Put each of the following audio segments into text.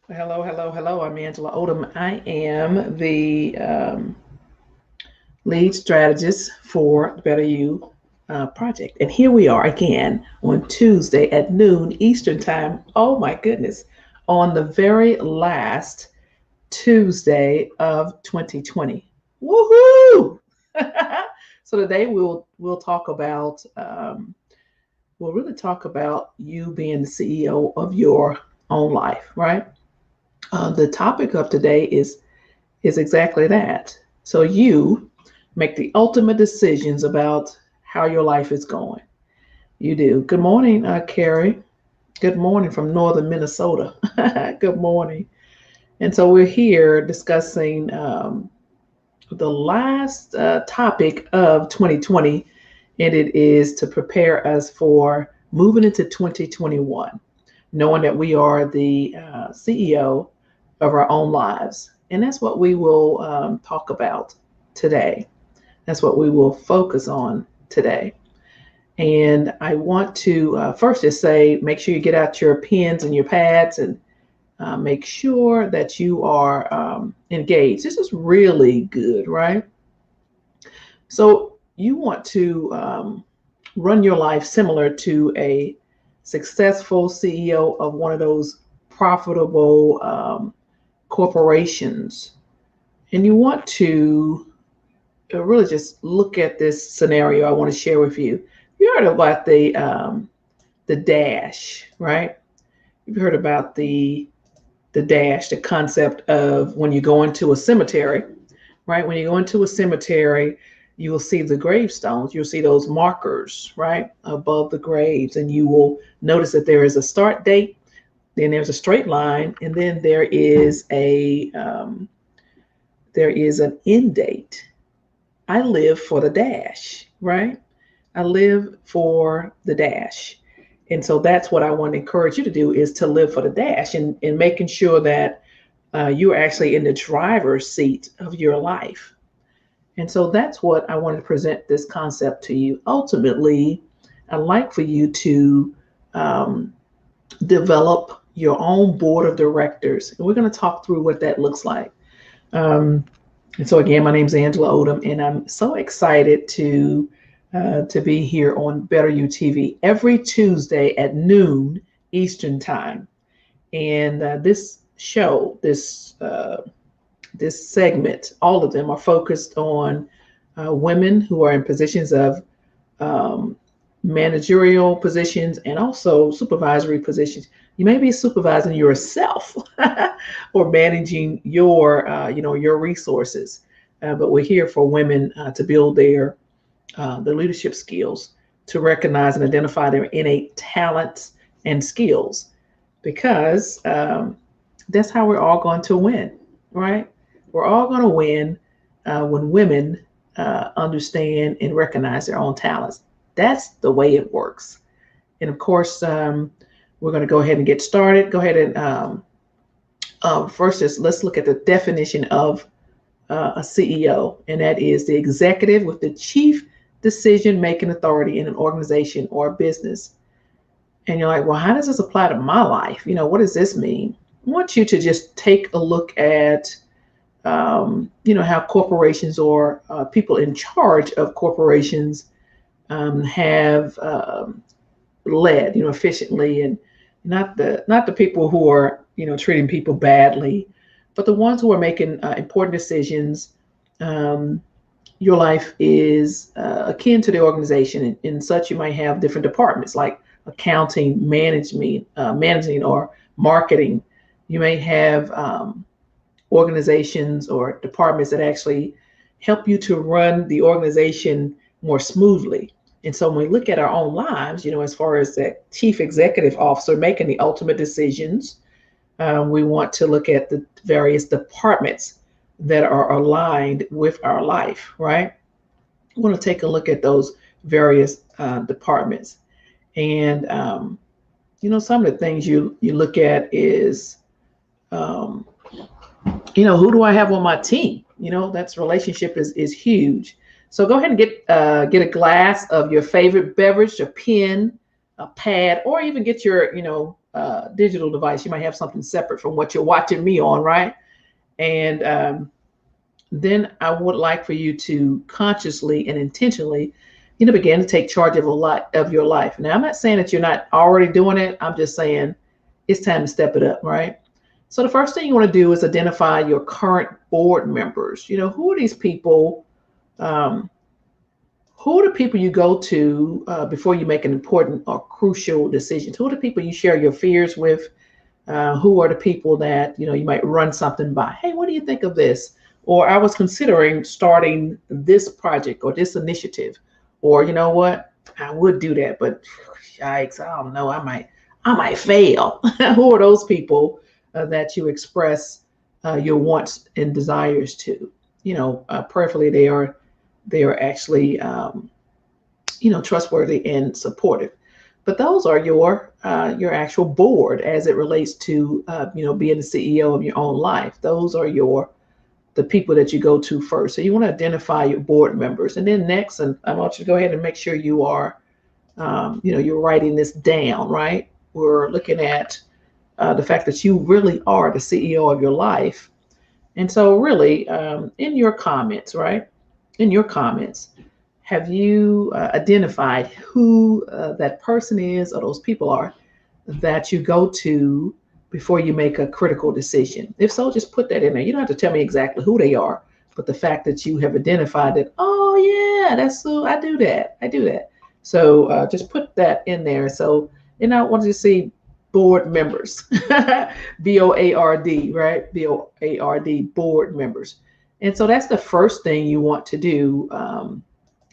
Hello, hello, hello. I'm Angela Odom. I am the lead strategist for the Better You project. And here we are again on Tuesday at noon Eastern Time. Oh my goodness, on the very last Tuesday of 2020. Woohoo! So today we'll talk about we'll really talk about you being the CEO of your own life, right? The topic of today is exactly that. So you make the ultimate decisions about how your life is going. You do. Good morning, Carrie. Good morning from northern Minnesota. Good morning. And so we're here discussing the last topic of 2020, and it is to prepare us for moving into 2021, knowing that we are the CEO of our own lives. And that's what we will talk about today. That's what we will focus on today. And I want to first just say make sure you get out your pens and your pads and make sure that you are engaged. This is really good, right? So you want to run your life similar to a successful CEO of one of those profitable corporations, and you want to really just look at this scenario I want to share with you. You heard about the dash, right? You've heard about the dash, the concept of when you go into a cemetery, right? When you go into a cemetery, you will see the gravestones. You'll see those markers, right, above the graves, and you will notice that there is a start date, then there's a straight line, and then there is an end date. I live for the dash, right? I live for the dash. And so that's what I want to encourage you to do is to live for the dash and making sure that you're actually in the driver's seat of your life. And so that's what I want to present this concept to you. Ultimately, I'd like for you to um, develop your own board of directors. And we're going to talk through what that looks like. Um, and so again, my name is Angela Odom, and I'm so excited to be here on Better You TV every Tuesday at noon Eastern Time. And this show, this segment, all of them are focused on women who are in positions of um, managerial positions and also supervisory positions. You may be supervising yourself or managing your resources, but we're here for women to build their leadership skills, to recognize and identify their innate talents and skills, because that's how we're all going to win, right? We're all going to win when women understand and recognize their own talents. That's the way it works. And of course, we're going to go ahead and get started. Go ahead and first, let's look at the definition of a CEO, and that is the executive with the chief decision making authority in an organization or a business. And you're like, well, how does this apply to my life? What does this mean? I want you to just take a look at how corporations or people in charge of corporations have led, efficiently, and not the people who are, treating people badly, but the ones who are making important decisions. Um, your life is akin to the organization. In such, you might have different departments like accounting, managing, or marketing. You may have organizations or departments that actually help you to run the organization more smoothly. And so when we look at our own lives, as far as that chief executive officer making the ultimate decisions, we want to look at the various departments that are aligned with our life, right? We want to take a look at those various departments. And, some of the things you look at is, um, who do I have on my team? That's relationship is huge. So go ahead and get a glass of your favorite beverage, a pen, a pad, or even get your digital device. You might have something separate from what you're watching me on, right? And then I would like for you to consciously and intentionally, begin to take charge of a lot of your life. Now, I'm not saying that you're not already doing it. I'm just saying it's time to step it up, right? So the first thing you want to do is identify your current board members. Who are these people? Who are the people you go to before you make an important or crucial decision? Who are the people you share your fears with? Who are the people that you might run something by? Hey, what do you think of this? Or I was considering starting this project or this initiative. Or you know what? I would do that, but yikes, I don't know. I might fail. Who are those people that you express your wants and desires to? Prayerfully they are actually trustworthy and supportive. But those are your actual board as it relates to being the CEO of your own life. Those are the people that you go to first. So you want to identify your board members, and then next, and I want you to go ahead and make sure you are you're writing this down, right? We're looking at the fact that you really are the CEO of your life. And so really, in your comments, right? In your comments, have you identified who that person is or those people are that you go to before you make a critical decision? If so, just put that in there. You don't have to tell me exactly who they are, but the fact that you have identified that, oh yeah, that's who I do that. I do that. So just put that in there. So, I want you to see board members, BOARD, right? BOARD, board members. And so that's the first thing you want to do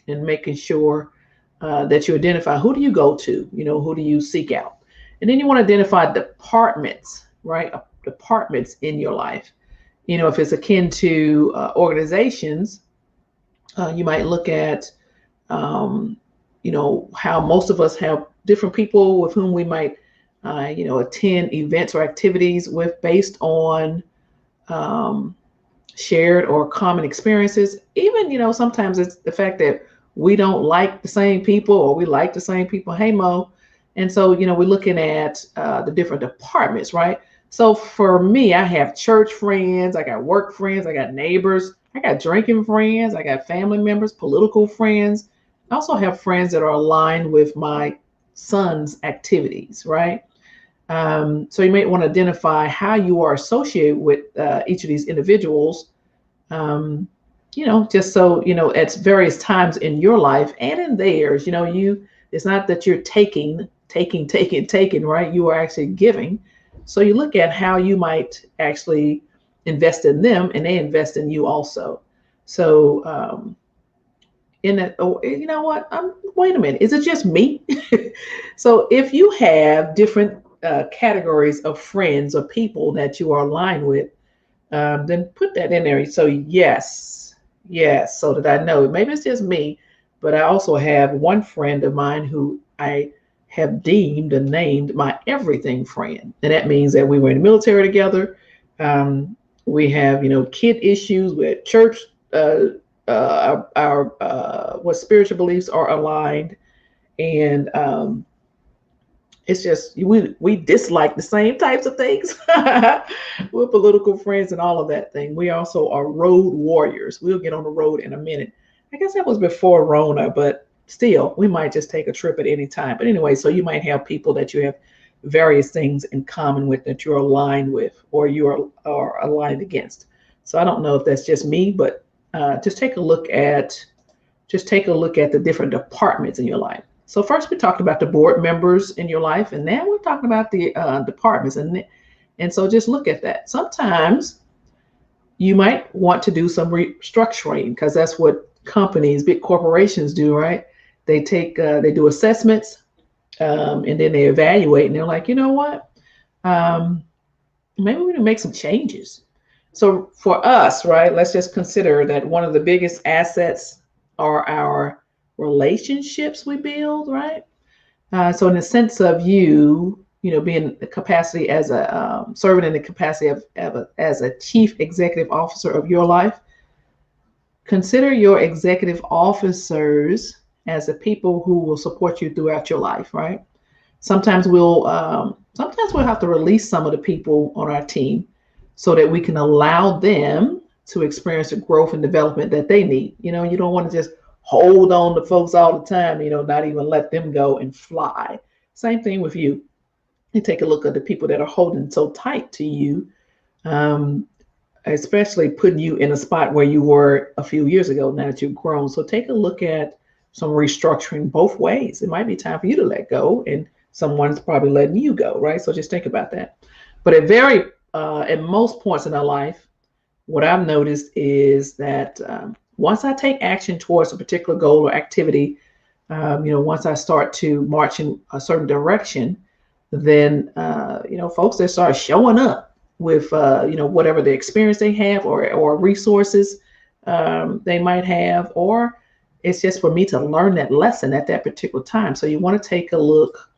in making sure that you identify who do you go to, who do you seek out. And then you want to identify departments, right? Departments in your life. If it's akin to organizations, you might look at, how most of us have different people with whom we might, attend events or activities with based on shared or common experiences. Even, sometimes it's the fact that we don't like the same people or we like the same people. Hey, Mo. And so, we're looking at the different departments, right? So for me, I have church friends, I got work friends, I got neighbors, I got drinking friends, I got family members, political friends. I also have friends that are aligned with my son's activities, right? So you may want to identify how you are associated with each of these individuals, just so, at various times in your life and in theirs, it's not that you're taking, right? You are actually giving. So you look at how you might actually invest in them and they invest in you also. So in that, oh, you know what? Wait a minute. Is it just me? So if you have different categories of friends or people that you are aligned with, then put that in there. So yes, so that I know. Maybe it's just me, but I also have one friend of mine who I have deemed and named my everything friend. And that means that we were in the military together. We have, kid issues with church, our what spiritual beliefs are aligned. And it's just we dislike the same types of things. We're political friends and all of that thing. We also are road warriors. We'll get on the road in a minute. I guess that was before Rona, but still, we might just take a trip at any time. But anyway, so you might have people that you have various things in common with that you're aligned with or you are aligned against. So I don't know if that's just me, but just take a look at the different departments in your life. So first we talked about the board members in your life, and now we're talking about the departments. And so just look at that. Sometimes you might want to do some restructuring because that's what companies, big corporations do, right? They do assessments and then they evaluate and they're like, you know what? Maybe we need to make some changes. So for us, right, let's just consider that one of the biggest assets are our relationships we build, right? So in the sense of being the capacity as a serving in the capacity of as a chief executive officer of your life, consider your executive officers as the people who will support you throughout your life, right? Sometimes we'll have to release some of the people on our team so that we can allow them to experience the growth and development that they need. You don't want to just hold on to folks all the time, not even let them go and fly. Same thing with you. You take a look at the people that are holding so tight to you, um, especially putting you in a spot where you were a few years ago now that you've grown. So take a look at some restructuring both ways. It might be time for you to let go, and someone's probably letting you go, right? So just think about that. But at most points in our life, what I've noticed is that once I take action towards a particular goal or activity, once I start to march in a certain direction, then folks that start showing up with whatever the experience they have or resources they might have, or it's just for me to learn that lesson at that particular time. So you want to take a look,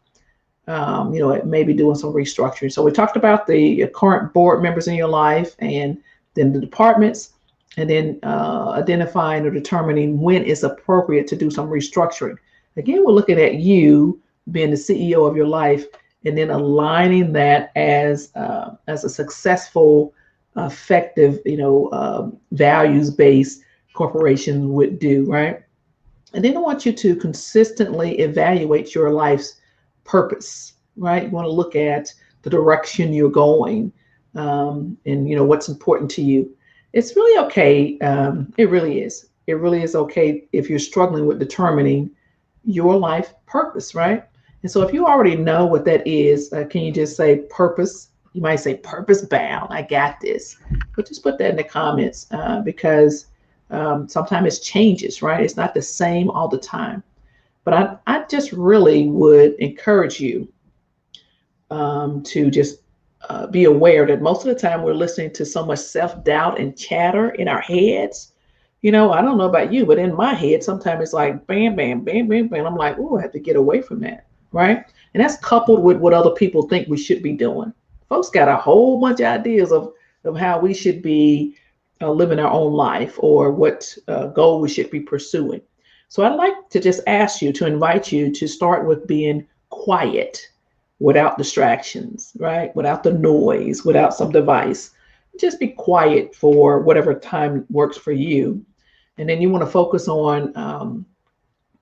at maybe doing some restructuring. So we talked about the current board members in your life, and then the departments, and then identifying or determining when it's appropriate to do some restructuring. Again, we're looking at you being the CEO of your life, and then aligning that as a successful, effective, values-based corporation would do, right? And then I want you to consistently evaluate your life's purpose, right? You want to look at the direction you're going, and what's important to you. It's really okay. It really is. It really is okay if you're struggling with determining your life purpose, right? And so if you already know what that is, can you just say purpose? You might say purpose bound. I got this. But just put that in the comments because sometimes it changes, right? It's not the same all the time. But I just really would encourage you to just be aware that most of the time we're listening to so much self-doubt and chatter in our heads. I don't know about you, but in my head, sometimes it's like bam, bam, bam, bam, bam. I'm like, oh, I have to get away from that, right? And that's coupled with what other people think we should be doing. Folks got a whole bunch of ideas of how we should be living our own life, or what goal we should be pursuing. So I'd like to just invite you to start with being quiet, without distractions, right? Without the noise, without some device. Just be quiet for whatever time works for you. And then you want to focus on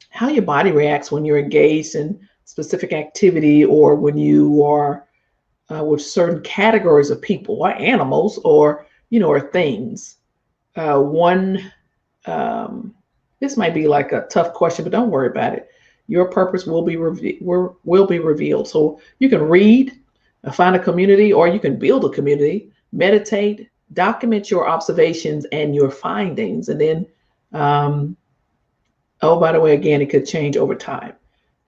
how your body reacts when you're engaged in specific activity, or when you are with certain categories of people or animals, or things. One This might be like a tough question, but don't worry about it. Your purpose will be revealed. So you can read, find a community, or you can build a community, meditate, document your observations and your findings. And then, oh, by the way, again, it could change over time.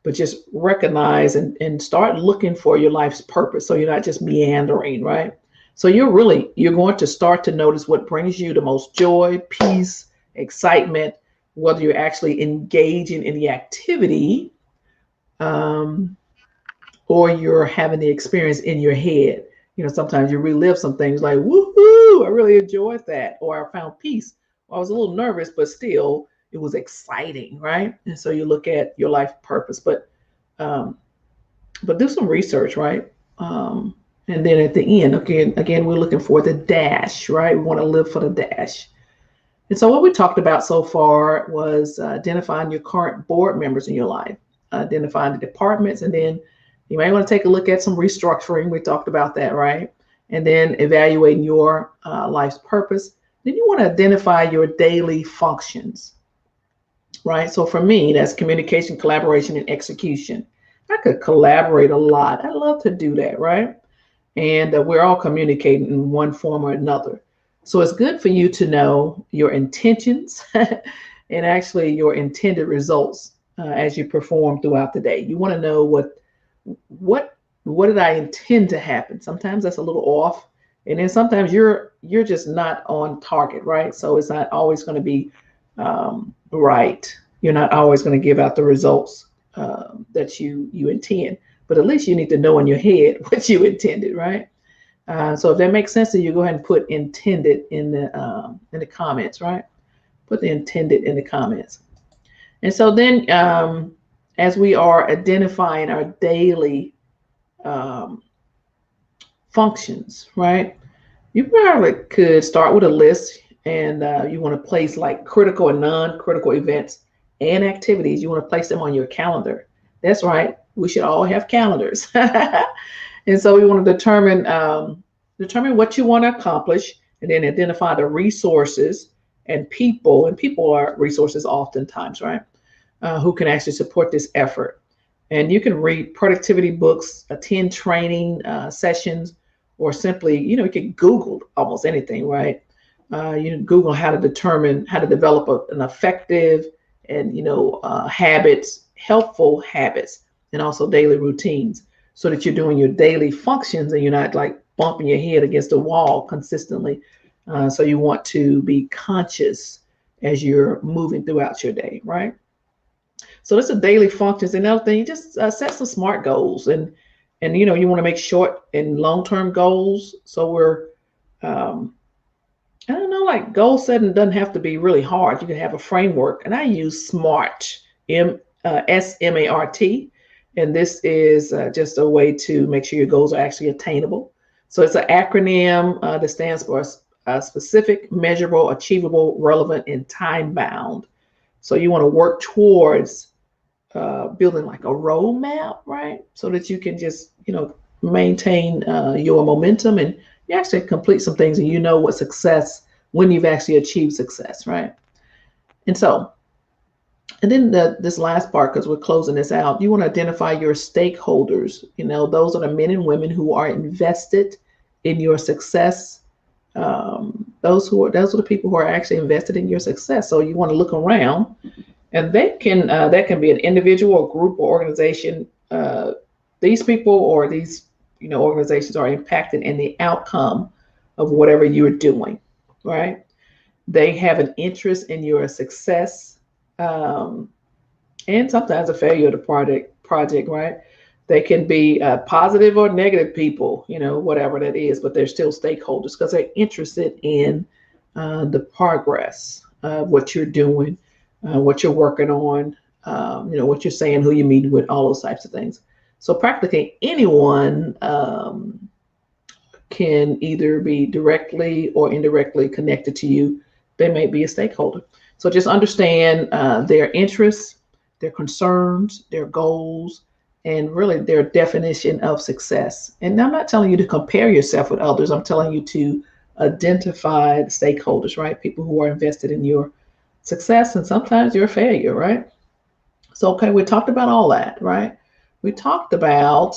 But just recognize and start looking for your life's purpose. So you're not just meandering, right? So you're going to start to notice what brings you the most joy, peace, excitement, whether you're actually engaging in the activity, or you're having the experience in your head. Sometimes you relive some things like, woohoo, I really enjoyed that. Or I found peace. I was a little nervous, but still it was exciting, right? And so you look at your life purpose, but do some research, right? And then at the end, again, we're looking for the dash, right? We want to live for the dash. And so what we talked about so far was identifying your current board members in your life, identifying the departments, and then you may want to take a look at some restructuring. We talked about that, right? And then evaluating your life's purpose. Then you want to identify your daily functions, right? So for me, that's communication, collaboration, and execution. I could collaborate a lot. I love to do that, right? And we're all communicating in one form or another. So it's good for you to know your intentions and actually your intended results as you perform throughout the day. You want to know what did I intend to happen? Sometimes that's a little off, and then sometimes you're just not on target, right? So it's not always going to be right. You're not always going to give out the results that you intend, but at least you need to know in your head what you intended, right? So if that makes sense to you, go ahead and put intended in the comments, right? Put the intended in the comments. And so then as we are identifying our daily um, functions, right? You probably could start with a list, and you want to place like critical and non-critical events and activities. You want to place them on your calendar. That's right. We should all have calendars. And so we want to determine what you want to accomplish, and then identify the resources and people are resources oftentimes, right? Who can actually support this effort. And you can read productivity books, attend training sessions, or simply, you can Google almost anything, right? You can Google how to determine how to develop an effective and habits, helpful habits, and also daily routines, so that you're doing your daily functions and you're not like bumping your head against the wall consistently. So you want to be conscious as you're moving throughout your day, right? So that's the daily functions. And another thing, you just set some SMART goals, and you want to make short and long term goals. So we're um, I don't know, like goal setting doesn't have to be really hard. You can have a framework, and I use SMART, SMART, and this is just a way to make sure your goals are actually attainable. So it's an acronym that stands for specific, measurable, achievable, relevant, and time bound. So you want to work towards building like a roadmap, right? So that you can just, maintain your momentum, and you actually complete some things, and you know what success, when you've actually achieved success, right? And so, and then this last part, because we're closing this out, you want to identify your stakeholders. Those are the men and women who are invested in your success. Those are the people who are actually invested in your success. So you want to look around, and that can be an individual, a group, or organization. These people or these organizations are impacted in the outcome of whatever you're doing, right? They have an interest in your success, um, and sometimes a failure of the project, right? They can be positive or negative people, whatever that is, but they're still stakeholders because they're interested in the progress of what you're doing, what you're working on, what you're saying, who you're meeting with, all those types of things. So practically anyone can either be directly or indirectly connected to you. They may be a stakeholder. So just understand their interests, their concerns, their goals, and really their definition of success. And I'm not telling you to compare yourself with others. I'm telling you to identify the stakeholders, right? People who are invested in your success and sometimes your failure, right? So, okay, we talked about all that, right? We talked about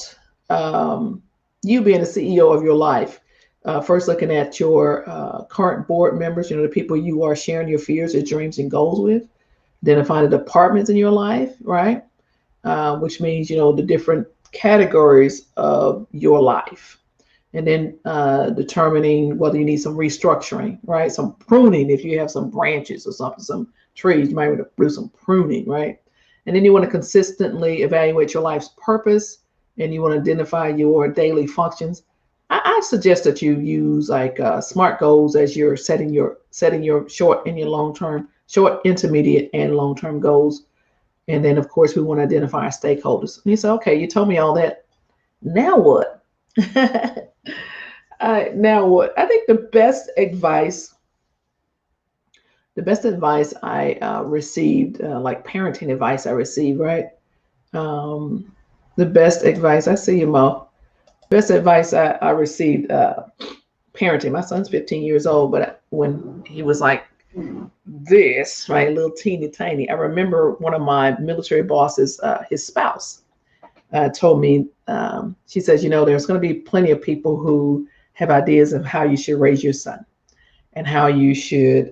you being the CEO of your life. First, looking at your current board members, the people you are sharing your fears, your dreams, and goals with. Identifying the departments in your life, right? Which means, the different categories of your life. And then determining whether you need some restructuring, right? Some pruning if you have some branches or something, some trees, you might want to do some pruning, right? And then you want to consistently evaluate your life's purpose, and you want to identify your daily functions. I suggest that you use like SMART goals as you're setting your short and your long term, short, intermediate, and long term goals. And then, of course, we want to identify our stakeholders. And you say, okay, you told me all that. Now what? Now what? I think the best advice I received, like parenting advice I received, right? The best advice, I see you, Mo. Best advice I received parenting. My son's 15 years old, but when he was like this, right, a little teeny tiny, I remember one of my military bosses, his spouse, told me, she says, there's going to be plenty of people who have ideas of how you should raise your son and how you should,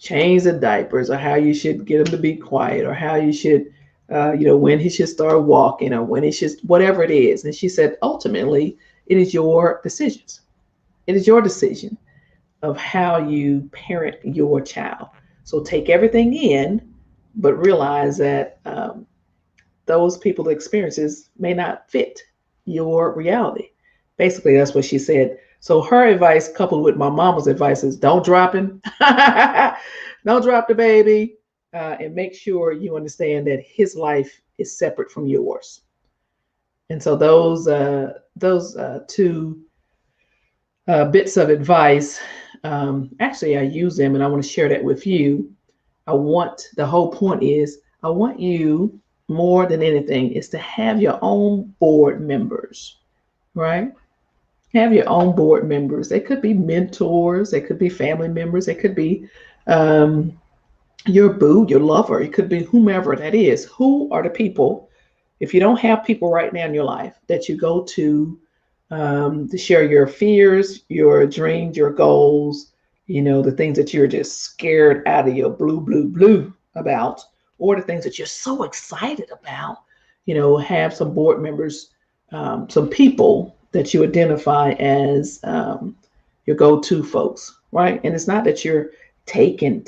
change the diapers, or how you should get him to be quiet, or how you should, when he should start walking, or when he should, whatever it is. And she said, ultimately, it is your decisions. It is your decision of how you parent your child. So take everything in, but realize that those people's experiences may not fit your reality. Basically, that's what she said. So her advice, coupled with my mama's advice, is don't drop him. Don't drop the baby. and make sure you understand that his life is separate from yours. And so those two bits of advice, actually, I use them, and I want to share that with you. The whole point is, I want you more than anything is to have your own board members, right? Have your own board members. They could be mentors, they could be family members, they could be um, your boo, your lover, it could be whomever that is. Who are the people, if you don't have people right now in your life that you go to share your fears, your dreams, your goals, the things that you're just scared out of your blue about, or the things that you're so excited about, have some board members, some people that you identify as your go-to folks, right? And it's not that you're taking.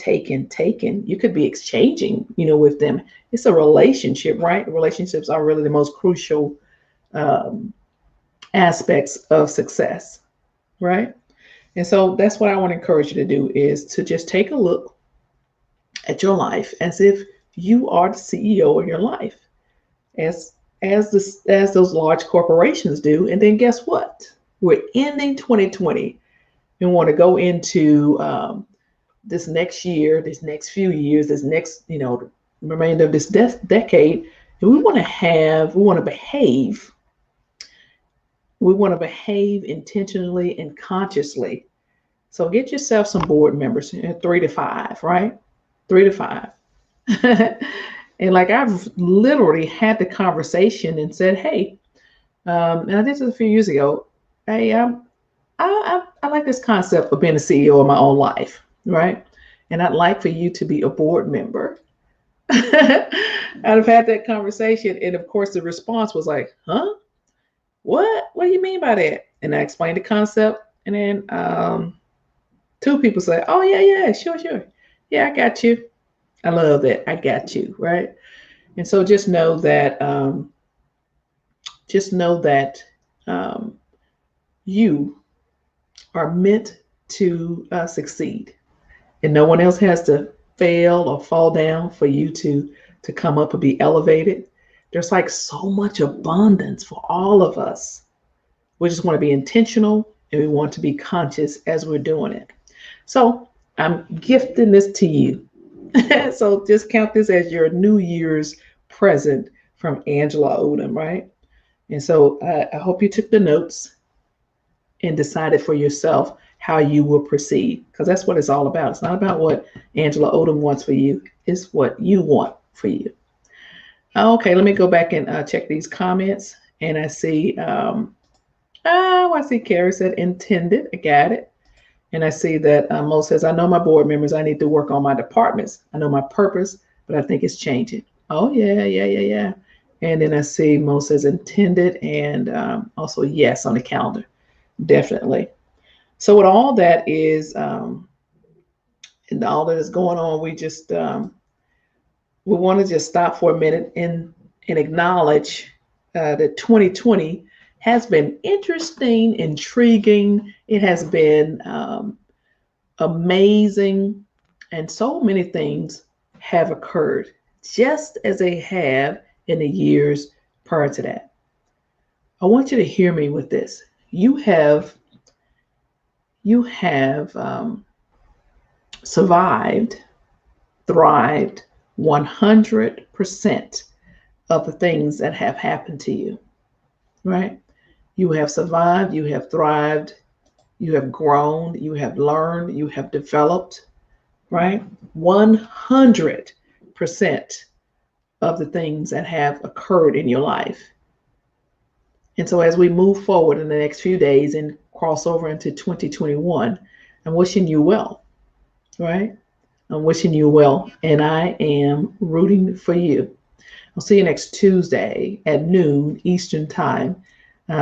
You could be exchanging, with them. It's a relationship, right? Relationships are really the most crucial um, aspects of success, right? And so that's what I want to encourage you to do, is to just take a look at your life as if you are the CEO of your life, as as those large corporations do. And then guess what? We're ending 2020 and want to go into this next year, this next few years, this next, remainder of this decade. And we want to behave intentionally and consciously. So get yourself some board members, 3 to 5, right? 3 to 5. And like, I've literally had the conversation and said, hey, and I did this a few years ago. Hey, I like this concept of being a CEO of my own life, right? And I'd like for you to be a board member. I've had that conversation, and of course, the response was like, huh? What do you mean by that? And I explained the concept, and then two people say, oh, yeah, sure. Yeah, I got you. I love that. I got you, right? And so just know that um, you are meant to succeed, and no one else has to fail or fall down for you to come up and be elevated. There's like so much abundance for all of us. We just want to be intentional, and we want to be conscious as we're doing it. So I'm gifting this to you. So just count this as your New Year's present from Angela Odom, right? And so I hope you took the notes and decided for yourself how you will proceed, because that's what it's all about. It's not about what Angela Odom wants for you, it's what you want for you. Okay, let me go back and check these comments. And I see, I see Carrie said intended. I got it. And I see that Mo says, I know my board members. I need to work on my departments. I know my purpose, but I think it's changing. Oh, yeah. And then I see Mo says intended, and also yes on the calendar. Definitely. So with all that is, and all that is going on, we want to just stop for a minute and acknowledge that 2020 has been interesting, intriguing. It has been amazing, and so many things have occurred, just as they have in the years prior to that. I want you to hear me with this. You have survived, thrived 100% of the things that have happened to you, right? You have survived, you have thrived, you have grown, you have learned, you have developed, right? 100% of the things that have occurred in your life. And so as we move forward in the next few days and cross over into 2021, I'm wishing you well, right? I'm wishing you well, and I am rooting for you. I'll see you next Tuesday at noon Eastern Time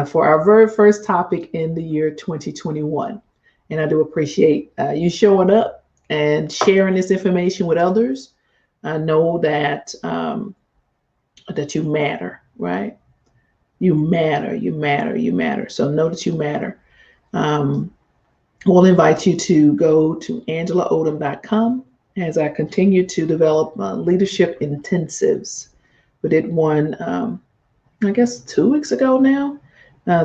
for our very first topic in the year 2021. And I do appreciate you showing up and sharing this information with others. I know that that you matter, right? You matter. So know that you matter. We'll invite you to go to angelaodom.com as I continue to develop leadership intensives. We did one, I guess, 2 weeks ago now,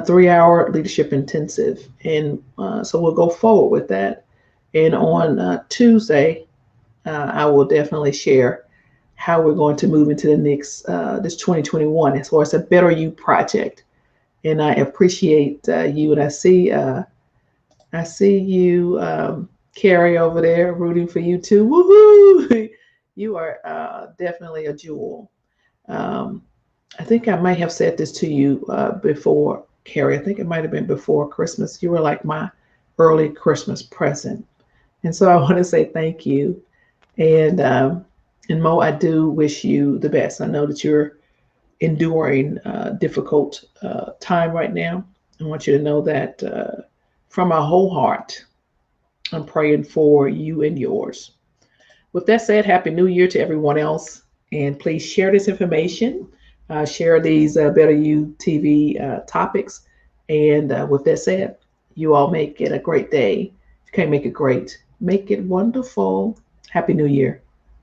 3 hour leadership intensive. And so we'll go forward with that. And on Tuesday, I will definitely share how we're going to move into the next, this 2021, as far as a Better You project. And I appreciate you. And I see you, Carrie, over there, rooting for you too. Woohoo! You are definitely a jewel. Um, I think I might have said this to you before, Carrie. I think it might have been before Christmas. You were like my early Christmas present, and so I want to say thank you. And Mo, I do wish you the best. I know that you're enduring difficult time right now. I want you to know that from my whole heart, I'm praying for you and yours. With that said, Happy New Year to everyone else. And please share this information, share these Better You TV topics. And with that said, you all make it a great day. If you can't make it great, make it wonderful. Happy New Year.